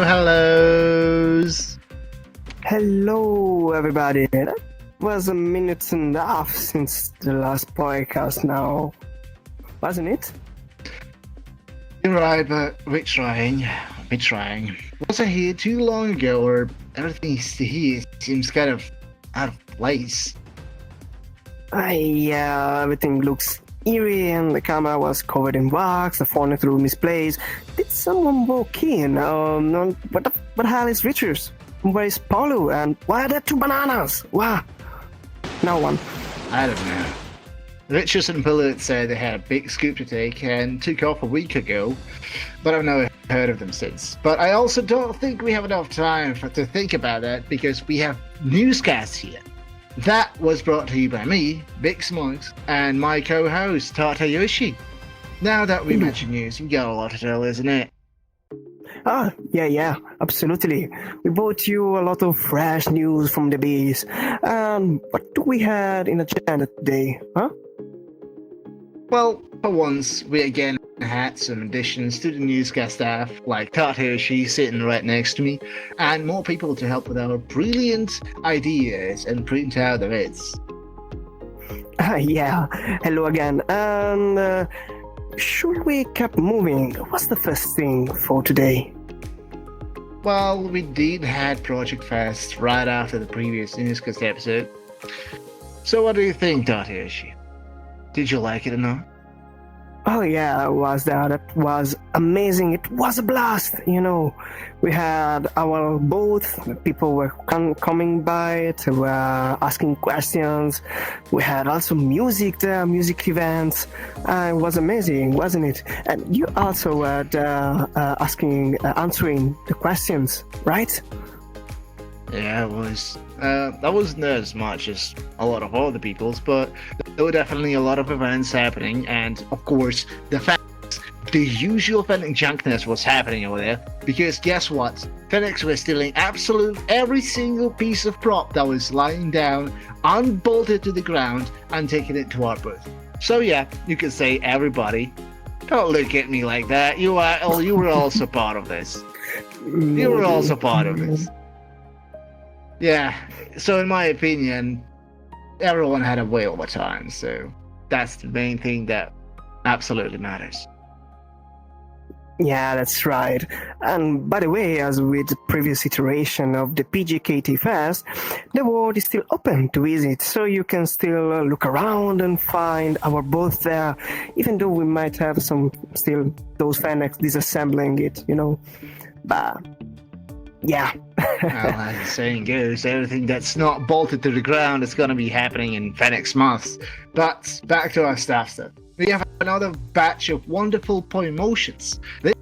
Hellos. Hello, everybody. That was a minute and a half since the last podcast now, wasn't it? You're right, but we're trying. Was I here too long ago, or everything here seems kind of out of place? Yeah, everything looks eerie, and the camera was covered in wax. The furniture room is misplaced. Did someone walk in? What the hell is Vitrus? Where is Poulut? And why are there two bananas? Wow. No one. I don't know. Vitrus and Poulut said they had a big scoop to take and took off a week ago, but I've never heard of them since. But I also don't think we have enough time to think about that because we have newscasts here. That was brought to you by me, Big Smugs, and my co-host, Tartayoshi. Now that we mentioned news, we got a lot to tell, isn't it? Yeah, absolutely. We brought you a lot of fresh news from the base. What do we have in the agenda today, huh? Well, for once, we again had some additions to the newscast staff, like Tartayoshi sitting right next to me, and more people to help with our brilliant ideas and print out the vids. Yeah, hello again. And should we keep moving? What's the first thing for today? Well, we did had Project Fest right after the previous newscast episode. So what do you think, Tartayoshi? Did you like it or not? Oh yeah, it was that. It was amazing. It was a blast. We had our booth. People were coming by. They were asking questions. We had also music there, music events. It was amazing, wasn't it? And you also were answering the questions, right? Yeah, it was. I wasn't there as much as a lot of other people's, but there were definitely a lot of events happening, and of course, the usual Fennec junkness was happening over there, because guess what? Fennecs were stealing every single piece of prop that was lying down, unbolted to the ground, and taking it to our booth. So yeah, you could say everybody. Don't look at me like that. You were also part of this. You were also part of this. Yeah, so in my opinion, everyone had a whale of a time, so that's the main thing that absolutely matters. Yeah, that's right. And by the way, as with the previous iteration of the PGKT Fest, the world is still open to visit, so you can still look around and find our booth there, even though we might have still those Fennecs disassembling it, But yeah. Well, as the saying goes, everything that's not bolted to the ground is going to be happening in Fennec's mouth. But back to our staff stuff. We have another batch of wonderful promotions.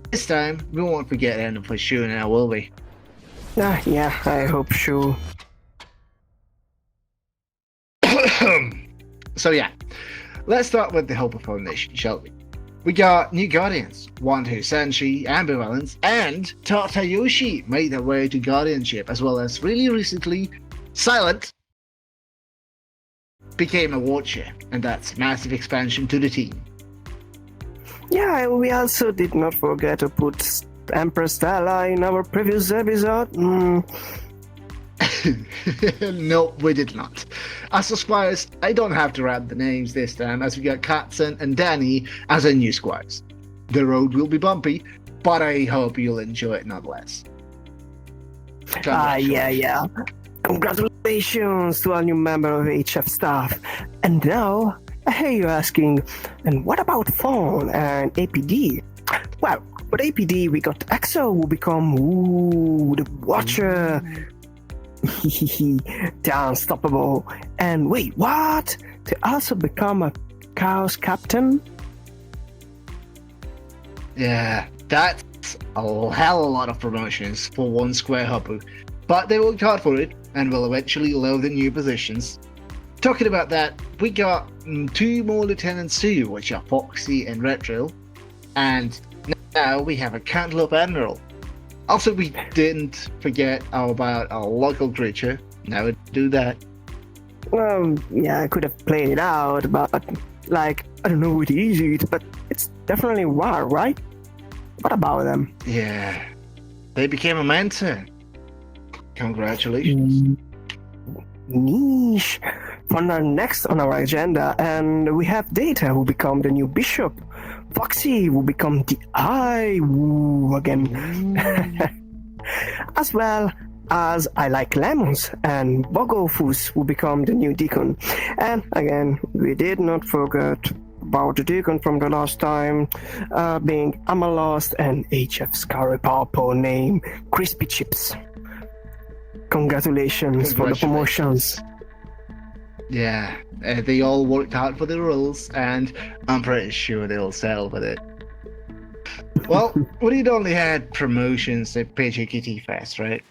This time, we won't forget them for sure now, will we? Yeah, I hope so. So yeah, let's start with the Hoppou Foundation, shall we? We got new Guardians, Wanto Senshi, Ambivalence, and Tartayoshi made their way to Guardianship, as well as really recently, Silent became a Watcher, and that's massive expansion to the team. Yeah, we also did not forget to put Empress Stella in our previous episode. No, we did not. As for squires, I don't have to wrap the names this time, as we got Katzen and Danny as our new squires. The road will be bumpy, but I hope you'll enjoy it nonetheless. Yeah. Congratulations to our new member of HF staff. And now, I hear you asking, and what about Fawn and APD? Well, for APD, we got EXO who become the Watcher. The Unstoppable. And wait, what? To also become a Chaos Captain? Yeah, that's a hell of a lot of promotions for one square Hoppou. But they worked hard for it, and will eventually load the new positions. Talking about that, we got 2 more Lieutenants too, which are Foxy and Retro. And now we have a Cantaloupe Admiral. Also, we didn't forget about our local creature. Never do that. Yeah, I could have played it out, but like, I don't know what is it, but it's definitely war, right? What about them? Yeah, they became a mentor. Congratulations. Niche. For our next on our agenda, and we have Data who become the new bishop, Foxy who become the Eye Woo again, as well as I Like Lemons and Bogofus who become the new deacon. And again, we did not forget about the deacon from the last time, being Amalost and HF Scaripapo name Crispy Chips. Congratulations for the promotions. Yeah, they all worked hard for the roles, and I'm pretty sure they'll settle with it. Well, we'd only had promotions at PGKT Fest, right?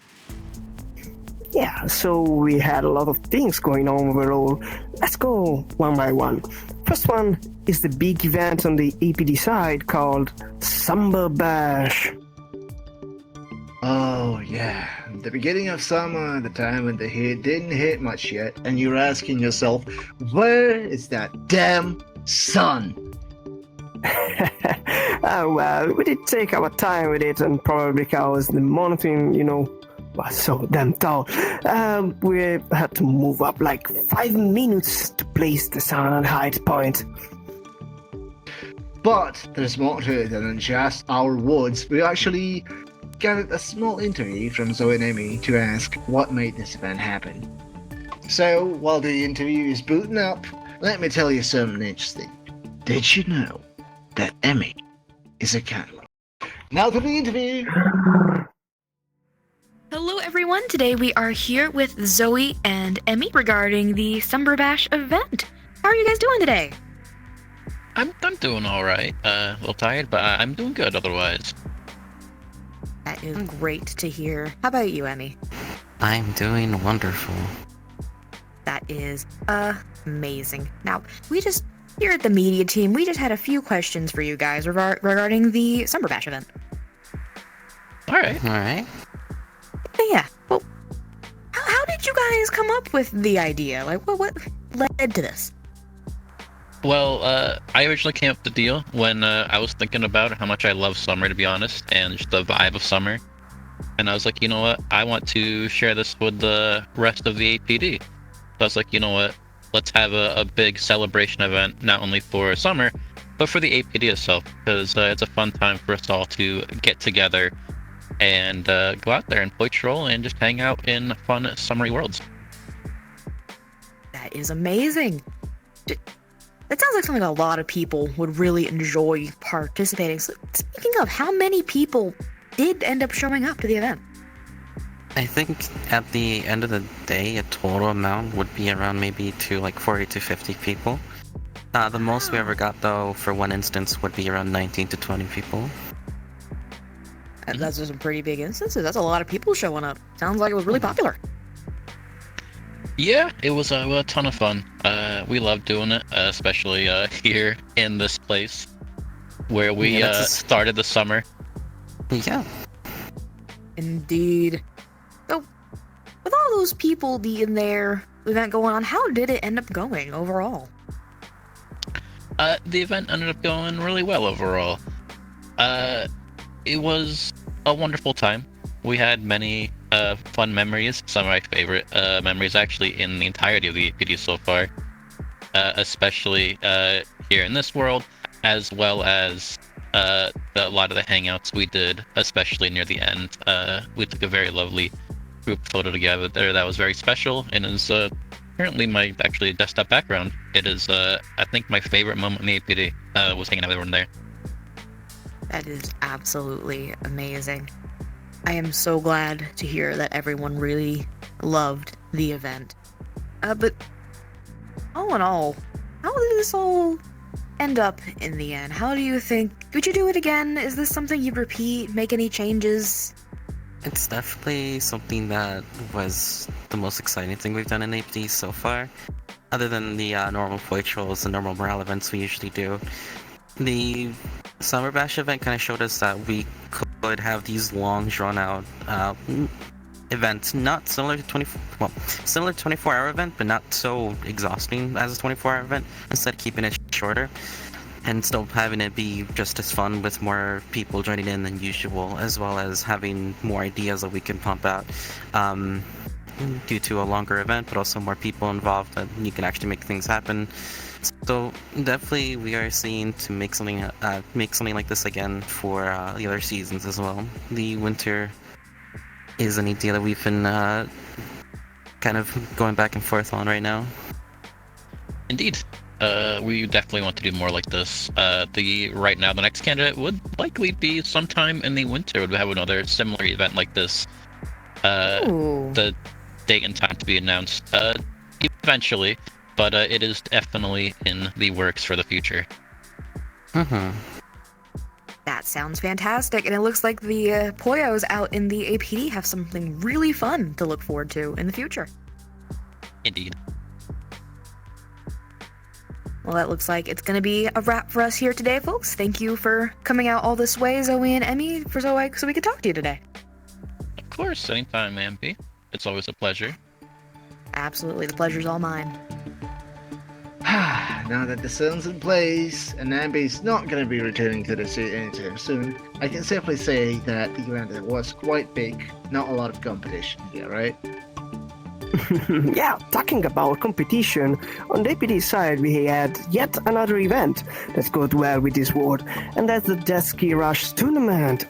Yeah, so we had a lot of things going on overall. Let's go one by one. First one is the big event on the APD side called Summer Bash. Oh, yeah. The beginning of summer, the time when the heat didn't hit much yet, and you're asking yourself, where is that damn sun? Well, we did take our time with it, and probably because the mountain, was so damn tall. We had to move up like 5 minutes to place the sun at height point. But there's more to it than just our woods. We actually got a small interview from Zoe and Emmy to ask what made this event happen. So, while the interview is booting up, let me tell you something interesting. Did you know that Emmy is a camera? Now to the interview! Hello everyone, today we are here with Zoe and Emmy regarding the Summer Bash event. How are you guys doing today? I'm doing alright. A little tired, but I'm doing good otherwise. That is great to hear. How about you, Emmy? I'm doing wonderful. That is amazing. Now, here at the media team, we just had a few questions for you guys regarding the Summer Bash event. Alright. Yeah, well, how did you guys come up with the idea? Like, what led to this? Well, I originally came up with the deal when I was thinking about how much I love summer, to be honest, and just the vibe of summer. And I was like, you know what? I want to share this with the rest of the APD. So I was like, you know what? Let's have a big celebration event, not only for summer, but for the APD itself, because it's a fun time for us all to get together and go out there and play troll and just hang out in fun summery worlds. That is amazing. That sounds like something a lot of people would really enjoy participating. So, speaking of, how many people did end up showing up to the event? I think at the end of the day, a total amount would be around maybe 40 to 50 people. The most we ever got, though, for one instance, would be around 19 to 20 people. And that's some pretty big instances. That's a lot of people showing up. Sounds like it was really popular. Yeah, it was a ton of fun. We loved doing it, especially here in this place where we started the summer. Yeah. Indeed. So, with all those people being there, the event going on, how did it end up going overall? The event ended up going really well overall. It was a wonderful time. We had many fun memories. Some of my favorite memories actually in the entirety of the APD so far, especially here in this world, as well as a lot of the hangouts we did, especially near the end. We took a very lovely group photo together there that was very special, and is currently my actually desktop background. It is I think my favorite moment in the APD was hanging out with everyone there. That is absolutely amazing. I am so glad to hear that everyone really loved the event. But all in all, how did this all end up in the end? How do you think? Would you do it again? Is this something you'd repeat? Make any changes? It's definitely something that was the most exciting thing we've done in APD so far. Other than the normal play trolls and normal morale events we usually do. The Summer Bash event kind of showed us that we could have these long, drawn-out event, not similar to similar to 24-hour event, but not so exhausting as a 24-hour event. Instead, keeping it shorter and still having it be just as fun with more people joining in than usual, as well as having more ideas that we can pump out. Due to a longer event, but also more people involved, that you can actually make things happen. So definitely, we are seeing to make something like this again for the other seasons as well. The winter is an idea that we've been kind of going back and forth on right now. Indeed. We definitely want to do more like this. Right now, the next candidate would likely be sometime in the winter. Would have another similar event like this. The date and time to be announced eventually, but it is definitely in the works for the future. That sounds fantastic, and it looks like the Poyos out in the APD have something really fun to look forward to in the future. Indeed. Well, that looks like it's going to be a wrap for us here today, folks. Thank you for coming out all this way, Zoe and Emmy, so we could talk to you today. Of course, anytime, MP. It's always a pleasure. Absolutely, the pleasure's all mine. Now that the sun's in place and Ambi's not going to be returning to the city anytime soon, I can safely say that the event was quite big, not a lot of competition here, right? Yeah, talking about competition, on the APD side we had yet another event that goes well with this word, and that's the Jet Ski Rush tournament.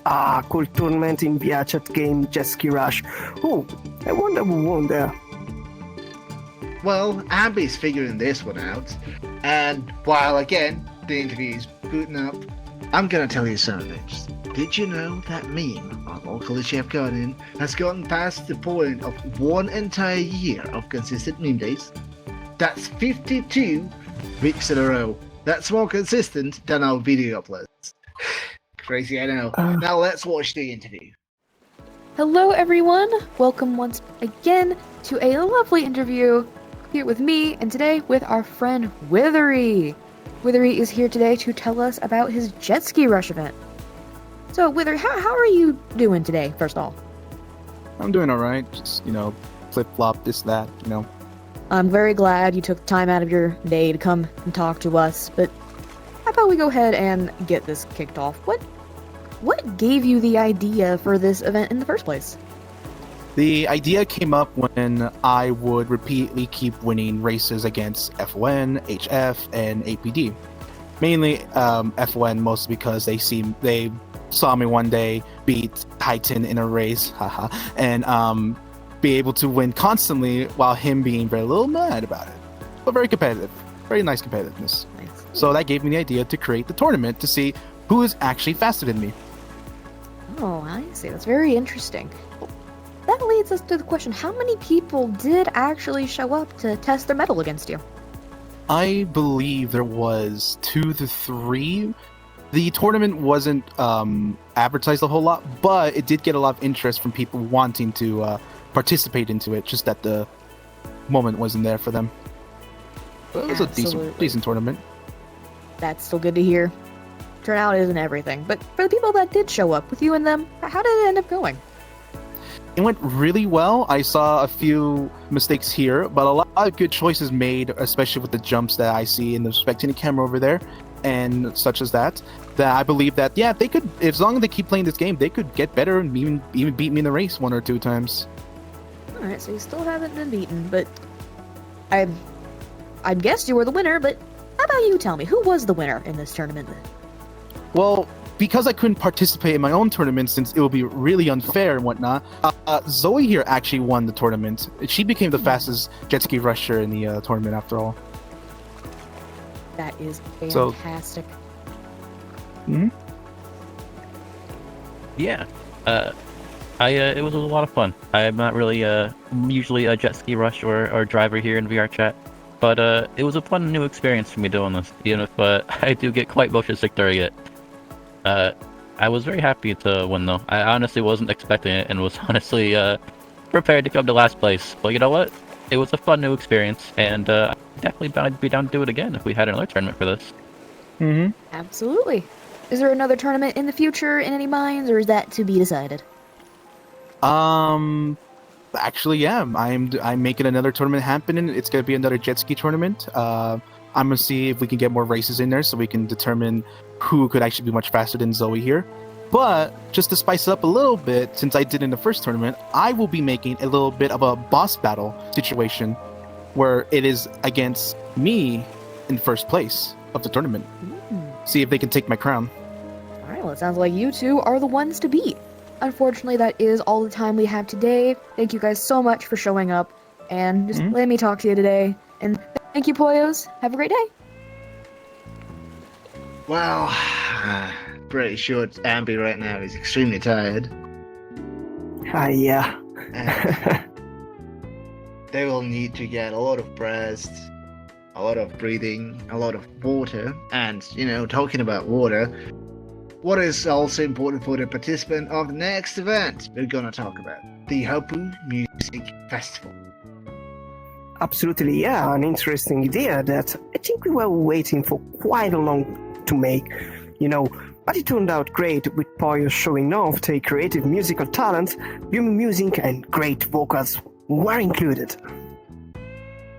Cool tournament in VRChat game Jet Ski Rush. Oh, I wonder who won there. Well, Ambi's figuring this one out, and while again, the interview is booting up, I'm gonna tell you something. Did you know that meme, our local Chef Garden, has gotten past the point of 1 entire year of consistent meme days? That's 52 weeks in a row. That's more consistent than our video uploads. Crazy, I know. Now let's watch the interview. Hello everyone, welcome once again to a lovely interview here with me, and today with our friend Withery. Withery is here today to tell us about his Jet Ski Rush event. So, Withery, how are you doing today, first of all? I'm doing alright, just, flip-flop, this, that, I'm very glad you took time out of your day to come and talk to us, but how about we go ahead and get this kicked off? What gave you the idea for this event in the first place? The idea came up when I would repeatedly keep winning races against FON, HF, and APD. Mainly FON, mostly because they saw me one day beat Titan in a race, haha, and be able to win constantly while him being very little mad about it. But very competitive. Very nice competitiveness. Nice. So that gave me the idea to create the tournament to see who is actually faster than me. Oh, I see. That's very interesting. That leads us to the question, how many people did actually show up to test their mettle against you? I believe there was 2 to 3. The tournament wasn't advertised a whole lot, but it did get a lot of interest from people wanting to participate into it, just that the moment wasn't there for them. But it was a decent tournament. That's still good to hear. Turnout isn't everything, but for the people that did show up with you and them, how did it end up going? It went really well. I saw a few mistakes here, but a lot of good choices made, especially with the jumps that I see in the spectating camera over there, and such as that I believe that, yeah, they could, as long as they keep playing this game, they could get better and even beat me in the race 1 or 2 times. Alright, so you still haven't been beaten, but I guessed you were the winner, but how about you tell me, who was the winner in this tournament? Well, because I couldn't participate in my own tournament since it would be really unfair and whatnot, Zoe here actually won the tournament. She became the fastest jet ski rusher in the tournament after all. That is fantastic. Yeah. It was a lot of fun. I'm not really usually a jet ski rush or driver here in VR chat, but it was a fun new experience for me doing this, even if I do get quite motion sick during it. I was very happy to win though. I honestly wasn't expecting it and was honestly prepared to come to last place. But you know what? It was a fun new experience, and I'd definitely be down to do it again if we had another tournament for this. Absolutely. Is there another tournament in the future in any minds, or is that to be decided? Actually, yeah, I'm making another tournament happen. It's gonna be another jet ski tournament. I'm gonna see if we can get more races in there so we can determine who could actually be much faster than Zoe here. But just to spice it up a little bit, since I did in the first tournament, I will be making a little bit of a boss battle situation where it is against me in first place of the tournament. See if they can take my crown. All right, well, it sounds like you two are the ones to beat. Unfortunately, that is all the time we have today. Thank you guys so much for showing up and just letting me talk to you today. And thank you, Poyos. Have a great day. Well, pretty sure Ambi right now is extremely tired. Yeah. And they will need to get a lot of rest, a lot of breathing, a lot of water. And, talking about water, what is also important for the participant of the next event we're gonna talk about? The Hoppou Music Festival. Absolutely, yeah. An interesting idea that I think we were waiting for quite a long to make, but it turned out great with Poyo showing off their creative musical talent, human music and great vocals were included.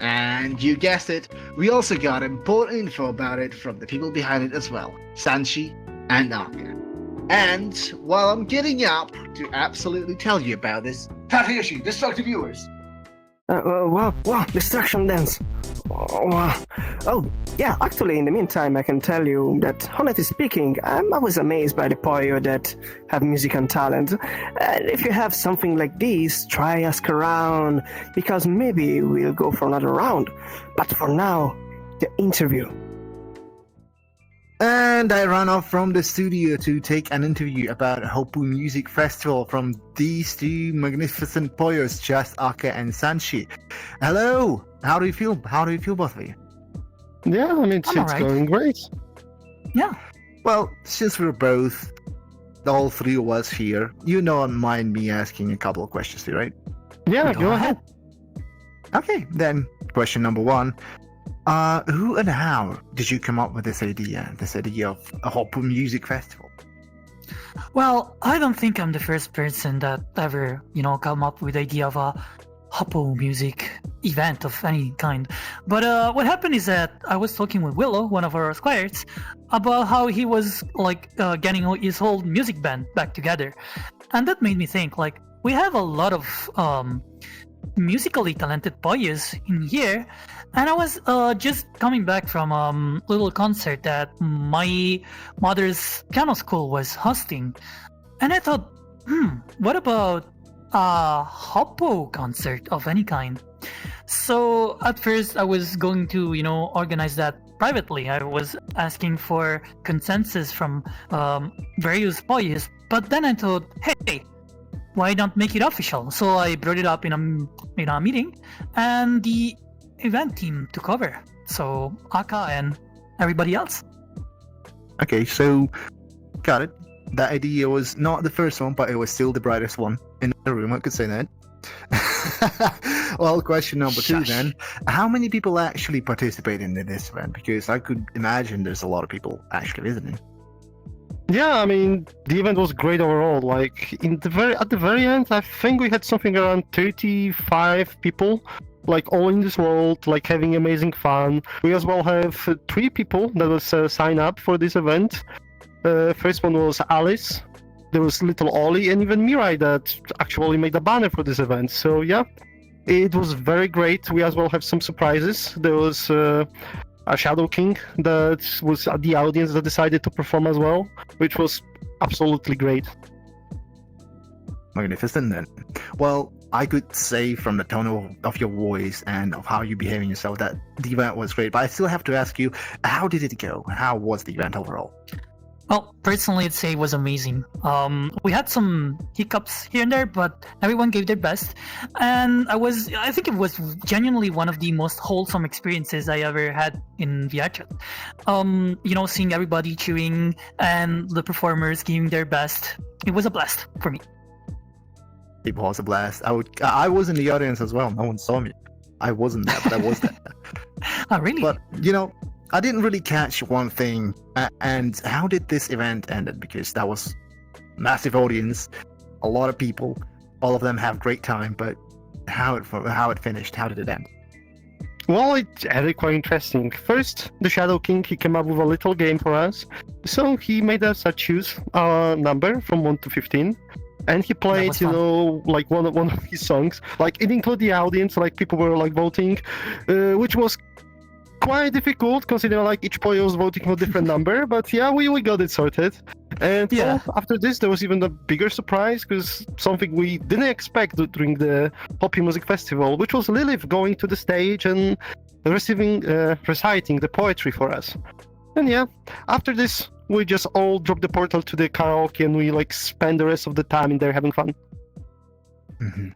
And you guessed it, we also got important info about it from the people behind it as well, Sanshi and Aka. And while I'm getting up to absolutely tell you about this, Tartayoshi, distract the viewers. Wow, distraction dance. Oh, yeah, actually, in the meantime, I can tell you that, honestly speaking, I was amazed by the Poyo that have music and talent. If you have something like this, try ask around, because maybe we'll go for another round. But for now, the interview. And I ran off from the studio to take an interview about Hoppou Music Festival from these two magnificent poyos, just Aka and Sanshi. Hello! How do you feel? Both of you? Yeah, I mean, it's alright. going great. Yeah. Well, since we're both, all three of us here, you don't mind me asking a couple of questions here, right? Yeah, go ahead. Okay, then, question number one. Who and how did you come up with this idea of a Hoppou Music Festival? Well, I don't think I'm the first person that ever, come up with the idea of a Hoppou music event of any kind. But what happened is that I was talking with Willow, one of our squires, about how he was getting his whole music band back together, and that made me think we have a lot of musically talented boys in here, and I was just coming back from a little concert that my mother's piano school was hosting, and I thought, what about a Hoppou concert of any kind? So at first I was going to organize that privately. I was asking for consensus from various boys, but then I thought, hey, why not make it official? So I brought it up in a meeting, and the event team took over. So Aka and everybody else. Okay, so got it. That idea was not the first one, but it was still the brightest one in the room, I could say that. Well, question number two then. How many people actually participate in this event? Because I could imagine there's a lot of people actually visiting. Yeah, I mean, the event was great overall. At the very end, I think we had something around 35 people, all in this world, having amazing fun. We as well have 3 people that was sign up for this event. First one was Alice, there was little Ollie, and even Mirai that actually made a banner for this event. So yeah, it was very great. We as well have some surprises. There was a Shadow King that was at the audience that decided to perform as well, which was absolutely great. Magnificent then. Well, I could say from the tone of your voice and of how you're behaving yourself that the event was great, but I still have to ask you, how did it go? How was the event overall? Well, personally, I'd say it was amazing. We had some hiccups here and there, but everyone gave their best. And I think it was genuinely one of the most wholesome experiences I ever had in Vitrus. Seeing everybody cheering and the performers giving their best. It was a blast for me. It was a blast. I was in the audience as well. No one saw me. I wasn't there, but I was there. Oh, really? But, I didn't really catch one thing. And how did this event end? Because that was massive audience, a lot of people, all of them have great time. But how it finished. How did it end? Well, it ended quite interesting. First, the Shadow King, he came up with a little game for us. So he made us choose a number from 1 to 15. And he played, was fun. like one of his songs. Like, it included the audience, like people were like voting, which was quite difficult considering like each player was voting for a different number. But yeah, we got it sorted. And Yeah. after this, there was even a bigger surprise because something we didn't expect during the Hoppou Music Festival, which was Lilith going to the stage and reciting the poetry for us. And yeah, after this, we just all dropped the portal to the karaoke and we like spend the rest of the time in there having fun. Mm-hmm.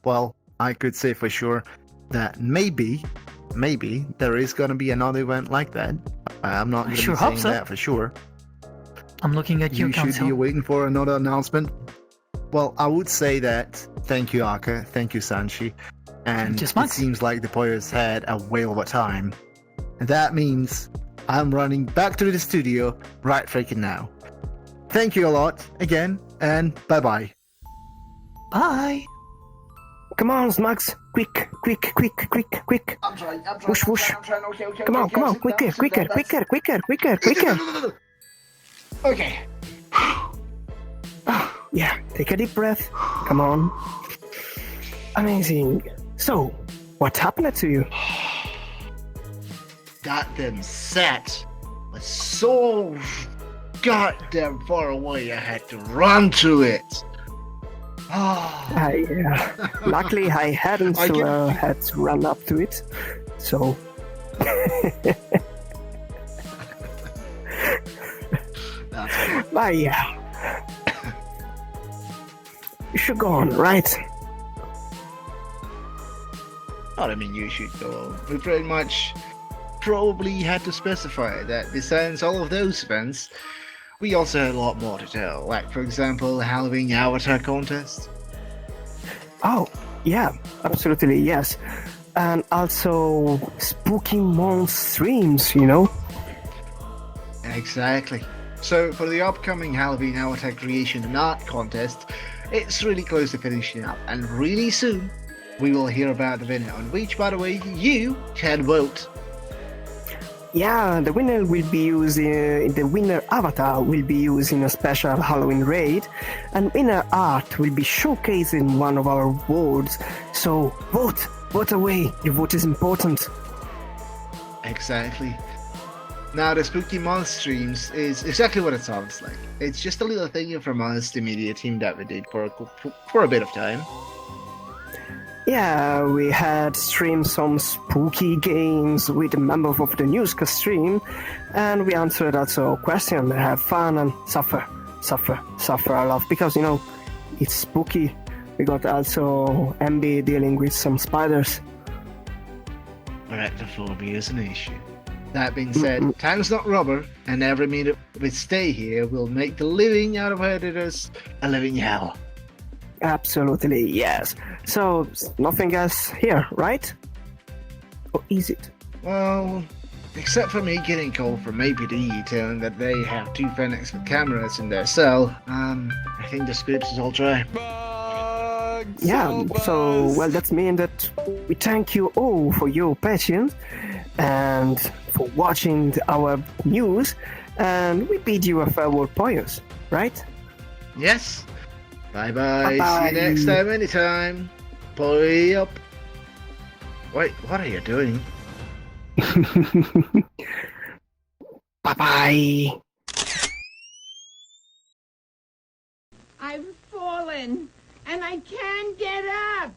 Well, I could say for sure that maybe there is going to be another event like that. I'm not going to sure be hope saying so. that for sure. I'm looking at you, You should Council. be waiting for another announcement. Well, I would say that thank you, Aka, thank you, Sanchi, and Thank you, it Smugs. seems like the players had a whale of a time. And that means I'm running back to the studio right freaking now. Thank you a lot again, and bye-bye. Bye. Come on, Smugs. Quick. I'm trying. Whoosh, whoosh. Okay. Come on, quicker. Okay. Yeah, take a deep breath. Come on. Amazing. So, what happened to you? That damn set was so goddamn far away. I had to run to it. Oh, Luckily, I hadn't I can- had to run up to it. So, that's cool. but yeah. You should go on, right? I mean, you should go on. We pretty much probably had to specify that besides all of those events, we also had a lot more to tell. Like, for example, Halloween Avatar Contest. Oh, yeah, absolutely, yes. And also, spooky month streams, you know? Exactly. So, for the upcoming Halloween Avatar Creation and Art Contest, it's really close to finishing up, and really soon we will hear about the winner, on which, by the way, you can vote. Yeah, the winner will be using the winner avatar will be used in a special Halloween raid, and winner art will be showcased in one of our awards. So vote away. Your vote is important. Exactly. Now, the Spooky Month streams is exactly what it sounds like. It's just a little thing from us, the media team, that we did for a bit of time. Yeah, we had streamed some spooky games with the members of the newscast stream, and we answered also questions, have fun and suffer a lot because you know it's spooky. We got also MB dealing with some spiders. Arachnophobia is an issue. That being said, time's not rubber, and every minute we stay here will make the living out of our editors a living hell. Absolutely, yes. So, nothing else here, right? Or is it? Well, except for me getting called from APD telling that they have 2 Fenix with cameras in their cell, I think the script is all dry. Yeah, so, well, that means that we thank you all for your patience and for watching our news, and we bid you a farewell, players, right? Yes? Bye-bye. Bye-bye. See you next time, anytime. Boy up. Wait, what are you doing? Bye-bye. I've fallen and I can't get up.